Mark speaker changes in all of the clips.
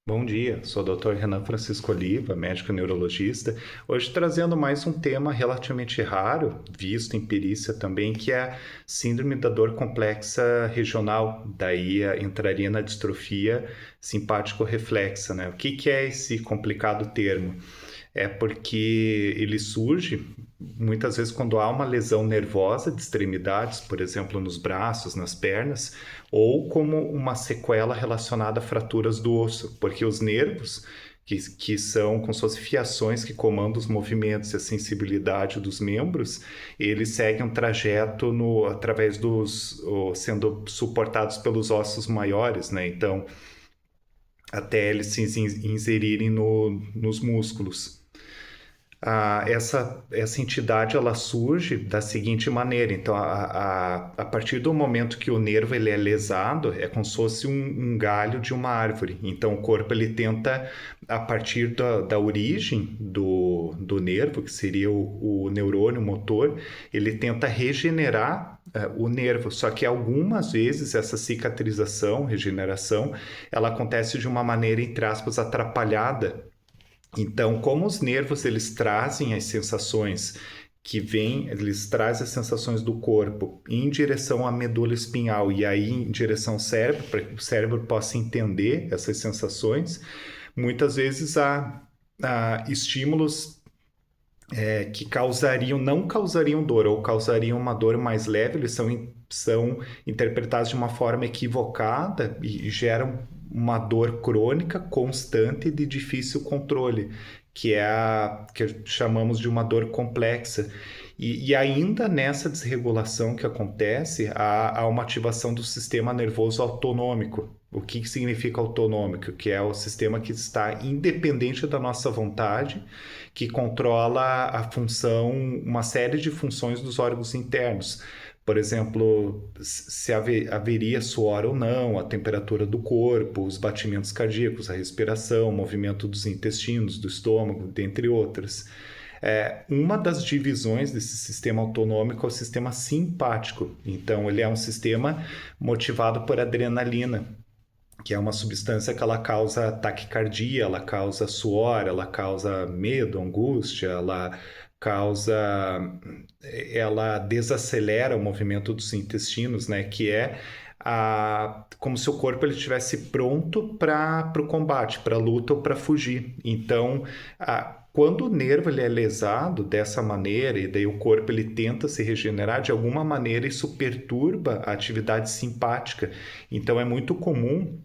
Speaker 1: Bom dia, sou o Dr. Renan Francisco Oliva, médico neurologista. Hoje trazendo mais um tema relativamente raro, visto em perícia também, que é a síndrome da dor complexa regional. Daí entraria na distrofia simpático-reflexa, né? O que é esse complicado termo? É porque ele surge muitas vezes quando há uma lesão nervosa de extremidades, por exemplo, nos braços, nas pernas, ou como uma sequela relacionada a fraturas do osso, porque os nervos, que são como se fossem fiações que comandam os movimentos e a sensibilidade dos membros, eles seguem um trajeto através sendo suportados pelos ossos maiores, né? Então, até eles se inserirem nos músculos. Essa entidade ela surge da seguinte maneira. Então, a partir do momento que o nervo ele é lesado, é como se fosse um galho de uma árvore. Então, o corpo ele tenta, a partir da origem do nervo, que seria o neurônio motor, ele tenta regenerar o nervo. Só que algumas vezes essa cicatrização, regeneração, ela acontece de uma maneira, entre aspas, atrapalhada. Então, como os nervos eles trazem as sensações que vêm, eles trazem as sensações do corpo em direção à medula espinhal e aí em direção ao cérebro, para que o cérebro possa entender essas sensações, muitas vezes há estímulos que não causariam dor ou causariam uma dor mais leve, eles são interpretados de uma forma equivocada e geram uma dor crônica, constante e de difícil controle, que é a que chamamos de uma dor complexa. E ainda nessa desregulação que acontece, há uma ativação do sistema nervoso autonômico. O que significa autonômico? Que é o sistema que está independente da nossa vontade, que controla a função, uma série de funções dos órgãos internos. Por exemplo, se haveria suor ou não, a temperatura do corpo, os batimentos cardíacos, a respiração, o movimento dos intestinos, do estômago, dentre outras. Uma das divisões desse sistema autonômico é o sistema simpático. Então, ele é um sistema motivado por adrenalina, que é uma substância que ela causa taquicardia, ela causa suor, ela causa medo, angústia, ela desacelera o movimento dos intestinos, né? Que é como se o corpo ele estivesse pronto para o combate, para a luta ou para fugir. Então, quando o nervo ele é lesado dessa maneira e daí o corpo ele tenta se regenerar, de alguma maneira isso perturba a atividade simpática. Então, é muito comum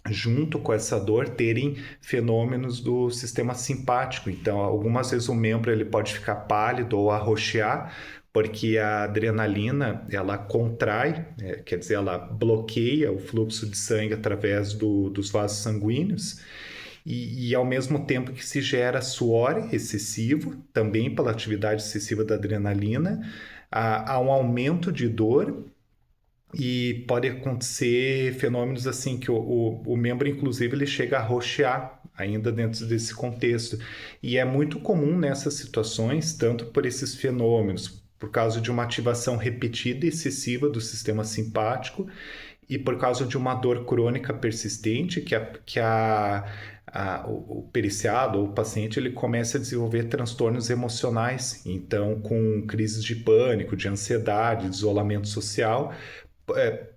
Speaker 1: junto com essa dor, terem fenômenos do sistema simpático. Então, algumas vezes o membro ele pode ficar pálido ou arroxear, porque a adrenalina ela contrai, quer dizer, ela bloqueia o fluxo de sangue através dos vasos sanguíneos. E ao mesmo tempo que se gera suor excessivo, também pela atividade excessiva da adrenalina, há um aumento de dor e pode acontecer fenômenos assim que o membro, inclusive, ele chega a roxear ainda dentro desse contexto. E é muito comum nessas situações, tanto por esses fenômenos, por causa de uma ativação repetida e excessiva do sistema simpático e por causa de uma dor crônica persistente o periciado ou o paciente ele começa a desenvolver transtornos emocionais, então com crises de pânico, de ansiedade, de isolamento social,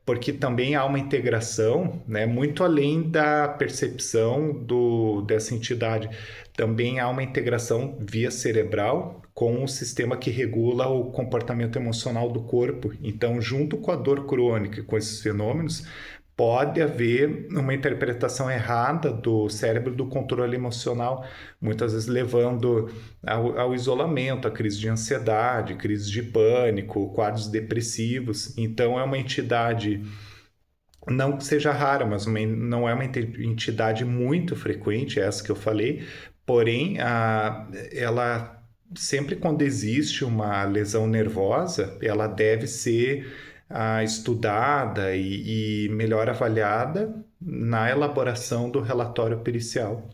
Speaker 1: porque também há uma integração, né, muito além da percepção dessa entidade. Também há uma integração via cerebral com o sistema que regula o comportamento emocional do corpo. Então, junto com a dor crônica, com esses fenômenos, pode haver uma interpretação errada do cérebro do controle emocional, muitas vezes levando ao isolamento, a crise de ansiedade, crise de pânico, quadros depressivos. Então, é uma entidade, não que seja rara, mas não é uma entidade muito frequente, essa que eu falei, porém, ela sempre quando existe uma lesão nervosa, ela deve ser estudada e melhor avaliada na elaboração do relatório pericial.